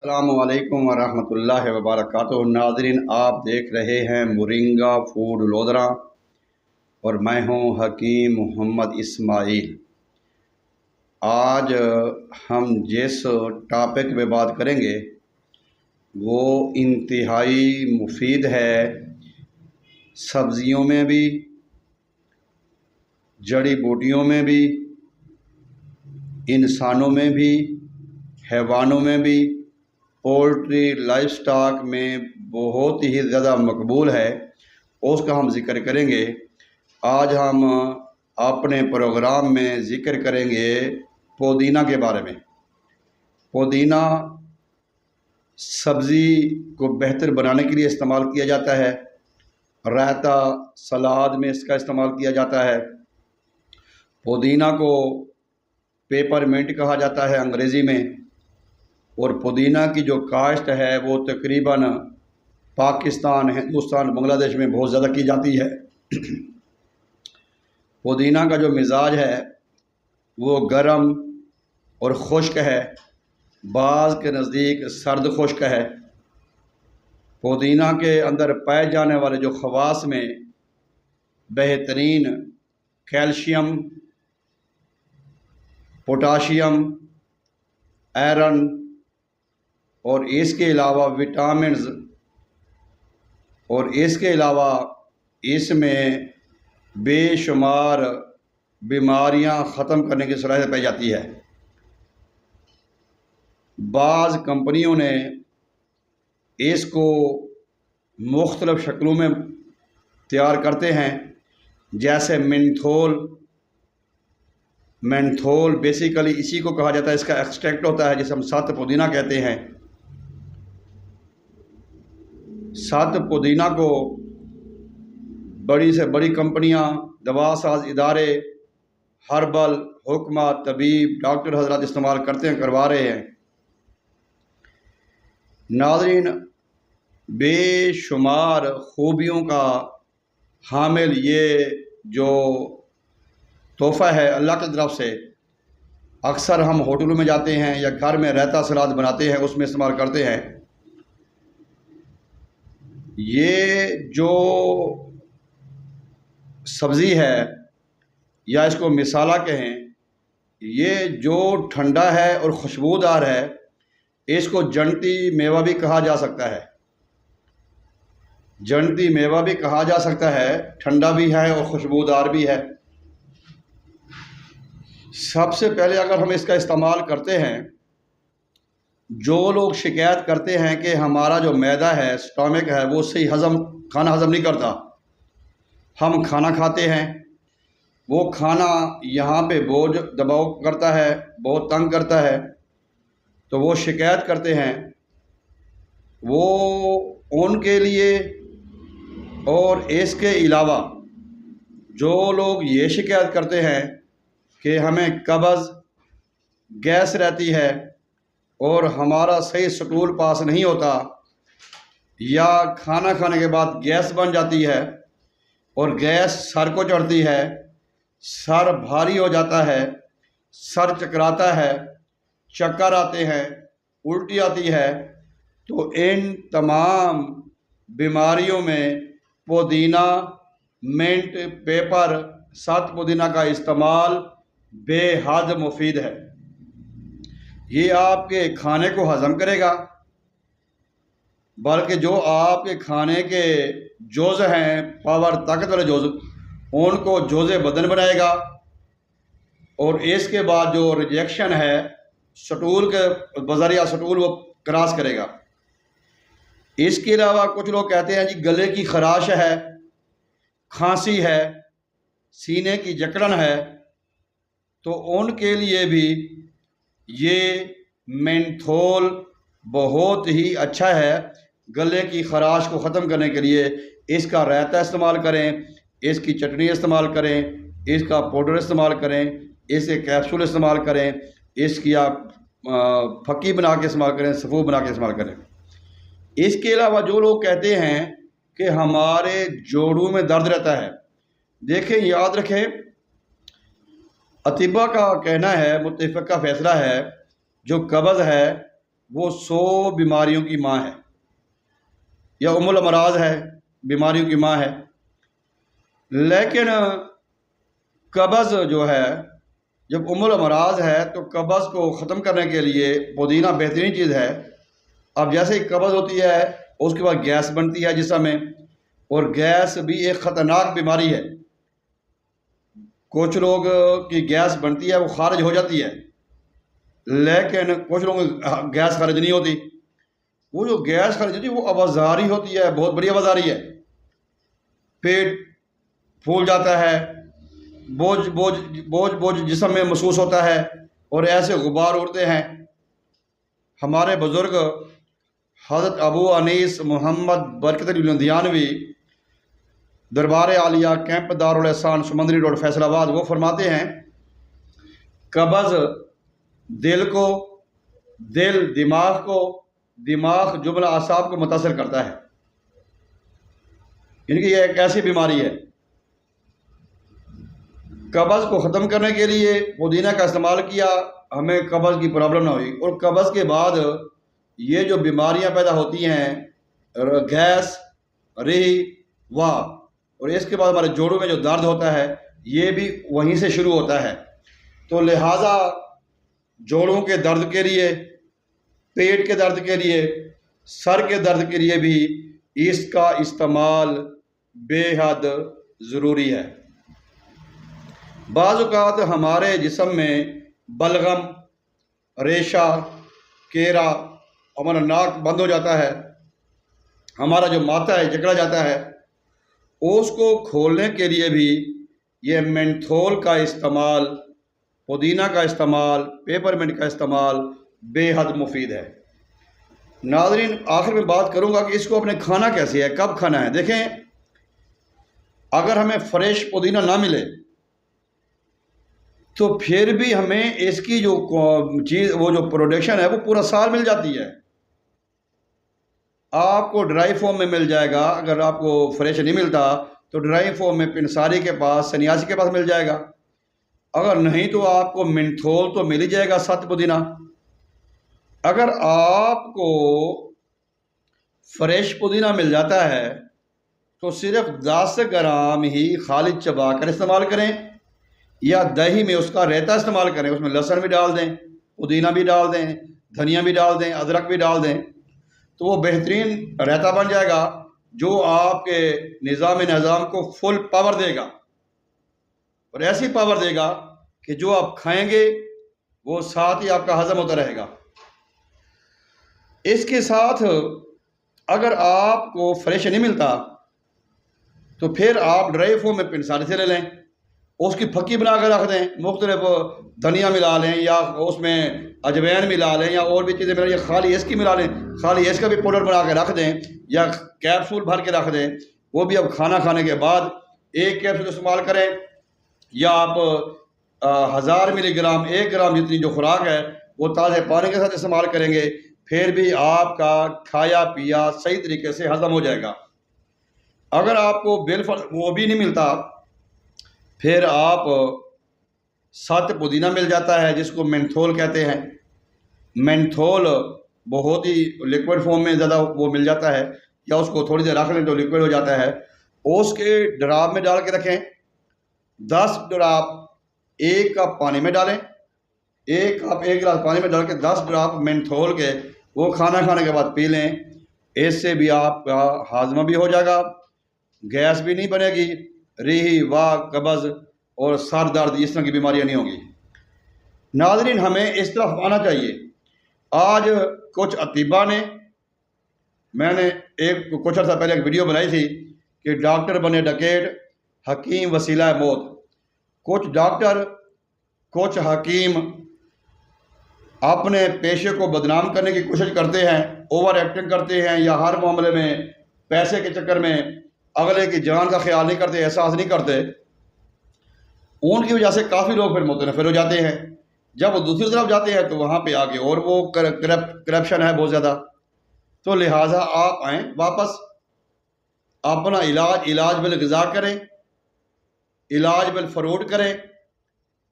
अस्सलामुअलैकुम वरहमतुल्लाहि वबरकातुहू। नाज़रीन, आप देख रहे हैं मोरिंगा फूड लोधरा और मैं हूं हकीम मोहम्मद इस्माइल। आज हम जिस टॉपिक पे बात करेंगे वो इंतहाई मुफीद है। सब्ज़ियों में भी, जड़ी बूटियों में भी, इंसानों में भी, हैवानों में भी, पोल्ट्री लाइफ स्टॉक में बहुत ही ज़्यादा मकबूल है। उसका हम ज़िक्र करेंगे। आज हम अपने प्रोग्राम में ज़िक्र करेंगे पुदीना के बारे में। पुदीना सब्ज़ी को बेहतर बनाने के लिए इस्तेमाल किया जाता है। रायता, सलाद में इसका इस्तेमाल किया जाता है। पुदीना को पेपरमिंट कहा जाता है अंग्रेज़ी में। और पुदीना की जो काश्त है वो तकरीबन पाकिस्तान, हिंदुस्तान, बांग्लादेश में बहुत ज़्यादा की जाती है। पुदीना का जो मिजाज है वो गर्म और खुश्क है, बाज़ के नज़दीक सर्द खुश्क है। पुदीना के अंदर पाए जाने वाले जो ख़वास में बेहतरीन कैल्शियम, पोटाशियम, आयरन और इसके अलावा विटामिन्स और इसके अलावा इसमें बेशुमार बीमारियां ख़त्म करने की सलाहियत पाई जाती है। बाज़ कंपनियों ने इसको मुख्तलिफ़ शक्लों में तैयार करते हैं, जैसे मेंथोल बेसिकली इसी को कहा जाता है, इसका एक्सट्रैक्ट होता है जिसे हम सत पुदीना कहते हैं। सत पुदीना को बड़ी से बड़ी कंपनियां, दवा साज इदारे, हर्बल, हुक्मा, तबीब, डॉक्टर हजरात इस्तेमाल करते हैं, करवा रहे हैं। नाज़रीन, बेशुमार खूबियों का हामिल ये जो तोहफ़ा है अल्लाह की तरफ से, अक्सर हम होटलों में जाते हैं या घर में रायता सलाद बनाते हैं, उसमें इस्तेमाल करते हैं। ये जो सब्ज़ी है या इसको मिसाला कहें, ये जो ठंडा है और खुशबूदार है, इसको जन्नती मेवा भी कहा जा सकता है। जन्नती मेवा भी कहा जा सकता है, ठंडा भी है और खुशबूदार भी है। सबसे पहले अगर हम इसका इस्तेमाल करते हैं, जो लोग शिकायत करते हैं कि हमारा जो मैदा है, स्टमक है, वो सही खाना हज़म नहीं करता, हम खाना खाते हैं, वो खाना यहाँ पे बोझ दबाव करता है, बहुत तंग करता है, तो वो शिकायत करते हैं। वो उनके लिए और इसके अलावा जो लोग ये शिकायत करते हैं कि हमें कब्ज़, गैस रहती है और हमारा सही स्टूल पास नहीं होता, या खाना खाने के बाद गैस बन जाती है और गैस सर को चढ़ती है, सर भारी हो जाता है, सर चकराता है, चक्कर आते हैं, उल्टी आती है, तो इन तमाम बीमारियों में पुदीना, मिंट, पेपर, सत पुदीना का इस्तेमाल बेहद मुफीद है। ये आपके खाने को हज़म करेगा, बल्कि जो आपके खाने के जोज़ हैं, पावर, ताकत वाले जोज़, उनको जोज़े बदन बनाएगा। और इसके बाद जो रिजेक्शन है स्टूल के बज़रिया, स्टूल वो क्रॉस करेगा। इसके अलावा कुछ लोग कहते हैं जी गले की खराश है, खांसी है, सीने की जकड़न है, तो उनके लिए भी ये मेंथोल बहुत ही अच्छा है। गले की खराश को ख़त्म करने के लिए इसका रायता इस्तेमाल करें, इसकी चटनी इस्तेमाल करें, इसका पाउडर इस्तेमाल करें, इसके कैप्सूल इस्तेमाल करें, इसकी आप फक्की बना के इस्तेमाल करें, सफ़ूफ बना के इस्तेमाल करें। इसके अलावा जो लोग कहते हैं कि हमारे जोड़ों में दर्द रहता है, देखें, याद रखें, अतिबा का कहना है, मुत्तफ़क़ा फ़ैसला है, जो कब्ज़ है वो 100 बीमारियों की माँ है, या उम्मुल अमराज है, बीमारियों की माँ है। लेकिन कब्ज़ जो है, जब उम्मुल अमराज है तो कब्ज़ को ख़त्म करने के लिए पुदीना बेहतरीन चीज़ है। अब जैसे ही कब्ज़ होती है उसके बाद गैस बनती है जिस्म में, और गैस भी एक ख़तरनाक बीमारी है। कुछ लोग की गैस बनती है वो खारिज हो जाती है, लेकिन कुछ लोगों की गैस खारिज नहीं होती। वो जो गैस खारिज होती है वो आवाज़ारी होती है, बहुत बड़ी आवाज़ारी है। पेट फूल जाता है, बोझ बोझ बोझ बोझ जिस्म में महसूस होता है, और ऐसे गुबार उड़ते हैं। हमारे बुज़ुर्ग हज़रत अबू अनीस मोहम्मद बरकत लुधियानवी, दरबार आलिया, कैंप दारुल एहसान, समंदरी रोड, फैसलाबाद, वो फरमाते हैं कब्ज़ दिल को, दिल दिमाग को, दिमाग जुमला आसाब को मुतासर करता है। यानी कि यह एक ऐसी बीमारी है। कब्ज़ को ख़त्म करने के लिए पुदीना का इस्तेमाल किया, हमें कब्ज़ की प्रॉब्लम ना हुई। और कब्ज़ के बाद ये जो बीमारियां पैदा होती हैं, गैस, री, वाह, और इसके बाद हमारे जोड़ों में जो दर्द होता है ये भी वहीं से शुरू होता है। तो लिहाजा जोड़ों के दर्द के लिए, पेट के दर्द के लिए, सर के दर्द के लिए भी इसका इस्तेमाल बेहद ज़रूरी है। बाज़ औक़ात हमारे जिस्म में बलगम, रेशा, केरा, हमारा नाक बंद हो जाता है, हमारा जो माथा है जकड़ा जाता है, उसको खोलने के लिए भी ये मेंथोल का इस्तेमाल, पुदीना का इस्तेमाल, पेपरमिंट का इस्तेमाल बेहद मुफीद है। नाज़रीन, आखिर में बात करूँगा कि इसको अपने खाना कैसे है, कब खाना है। देखें, अगर हमें फ्रेश पुदीना ना मिले तो फिर भी हमें इसकी जो चीज़, वो जो प्रोडक्शन है वो पूरा साल मिल जाती है। आपको ड्राई फॉर्म में मिल जाएगा। अगर आपको फ्रेश नहीं मिलता तो ड्राई फॉर्म में पिनसारी के पास, सन्यासी के पास मिल जाएगा। अगर नहीं तो आपको मेंथोल तो मिल ही जाएगा, साथ पुदीना। अगर आपको फ्रेश पुदीना मिल जाता है तो सिर्फ 10 ग्राम ही खाली चबा कर इस्तेमाल करें, या दही में उसका रायता इस्तेमाल करें। उसमें लहसुन भी डाल दें, पुदीना भी डाल दें, धनिया भी डाल दें, अदरक भी डाल दें, तो वो बेहतरीन रायता बन जाएगा जो आपके निज़ाम को फुल पावर देगा, और ऐसी पावर देगा कि जो आप खाएंगे वो साथ ही आपका हजम होता रहेगा। इसके साथ अगर आपको फ्रेश नहीं मिलता तो फिर आप ड्राई फॉर्म में पिनसारी से ले लें, उसकी फक्की बना कर रख दें, मुख्तलिफ धनिया मिला लें, या उसमें अजवैन मिला लें, या और भी चीज़ें मिला लें, या खाली इसकी मिला लें, खाली इसका भी पाउडर बना के रख दें, या कैप्सूल भर के रख दें। वो भी अब खाना खाने के बाद एक कैप्सूल इस्तेमाल करें, या आप 1000 मिलीग्राम, 1 ग्राम जितनी जो खुराक है वो ताज़े पानी के साथ इस्तेमाल करेंगे, फिर भी आपका खाया पिया सही तरीके से हजम हो जाएगा। अगर आपको बिलफर्ज वो भी नहीं मिलता, फिर आप साथ पुदीना मिल जाता है जिसको मेंथोल कहते हैं। मेंथोल बहुत ही लिक्विड फॉर्म में ज़्यादा वो मिल जाता है, या उसको थोड़ी देर रख लें तो लिक्विड हो जाता है। उसके ड्राप में डाल के रखें, 10 ड्राप 1 कप पानी में डालें, 1 कप 1 गिलास पानी में डाल के 10 ड्राप मेंथोल के वो खाना खाने के बाद पी लें। इससे भी आपका हाजमा भी हो जाएगा, गैस भी नहीं बनेगी, रीही, वाह, कब्ज़ और सर दर्द, इस तरह की बीमारियां नहीं होंगी। नाज़रीन, हमें इस तरफ आना चाहिए। आज कुछ अतीबा ने, मैंने कुछ अर्सा पहले एक वीडियो बनाई थी कि डॉक्टर बने डकैत, हकीम वसीला मौत। कुछ डॉक्टर, कुछ हकीम अपने पेशे को बदनाम करने की कोशिश करते हैं, ओवर एक्टिंग करते हैं, या हर मामले में पैसे के चक्कर में अगले की जान का ख्याल नहीं करते, एहसास नहीं करते। उनकी वजह से काफ़ी लोग फिर मुतनफ़िर हो जाते हैं। जब वो दूसरी तरफ जाते हैं तो वहाँ पे आगे और वो करप्शन है बहुत ज़्यादा। तो लिहाजा आप आएँ वापस, अपना इलाज बिल ग़िज़ा करें, इलाज बिल फ्रूट करें,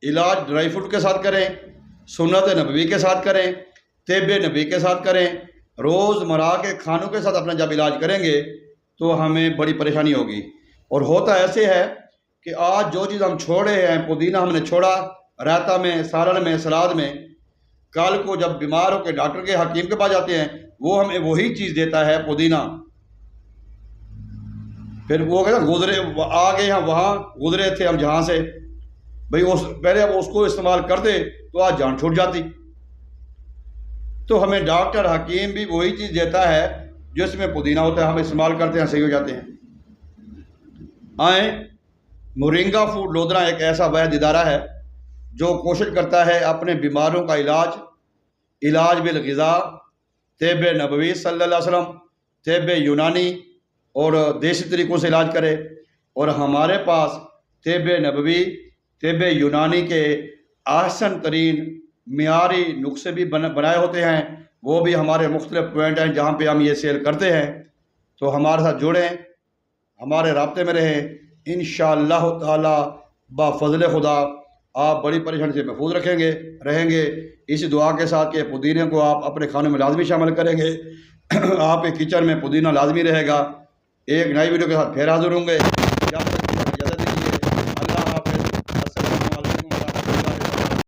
इलाज ड्राई फ्रूट के साथ करें, सुन्नत नबवी के साथ करें, तैब नबी के साथ करें, रोज़मर्रा के खानों के साथ अपना जब इलाज करेंगे तो हमें बड़ी परेशानी होगी। और होता ऐसे है कि आज जो चीज़ हम छोड़े हैं, पुदीना हमने छोड़ा रायता में, सालन में, सलाद में, कल को जब बीमार होकर डॉक्टर के, हकीम के पास जाते हैं, वो हमें वही चीज़ देता है पुदीना। फिर वो कहता गुजरे आ गए हम, वहाँ गुजरे थे हम जहाँ से, भाई उस पहले अब उसको इस्तेमाल कर दे तो आज जान छूट जाती। तो हमें डॉक्टर, हकीम भी वही चीज़ देता है जिसमें पुदीना होता है, हम इस्तेमाल करते हैं, सही हो जाते हैं। आए, मोरिंगा फूड लोधरा एक ऐसा वैध इदारा है जो कोशिश करता है अपने बीमारों का इलाज बिल ग़िज़ा, तैब नबवी सल्लल्लाहु अलैहि वसल्लम, तैब यूनानी और देसी तरीक़ों से इलाज करे। और हमारे पास तैब नबवी, तैब यूनानी के आसन तरीन मियारी नुस्खे भी बनाए होते हैं। वो भी हमारे मुख्तलिफ़ पॉइंट हैं जहाँ पे हम ये सेल करते हैं। तो हमारे साथ जुड़ें, हमारे राब्ते में रहें। इंशाअल्लाह ताला बफ़ज़ल खुदा आप बड़ी परेशानी से महफूज रहेंगे। इस दुआ के साथ कि पुदीने को आप अपने खानों में लाजमी शामिल करेंगे। आपके किचन में पुदीना लाजमी रहेगा। एक नई वीडियो के साथ फिर हाज़िर होंगे।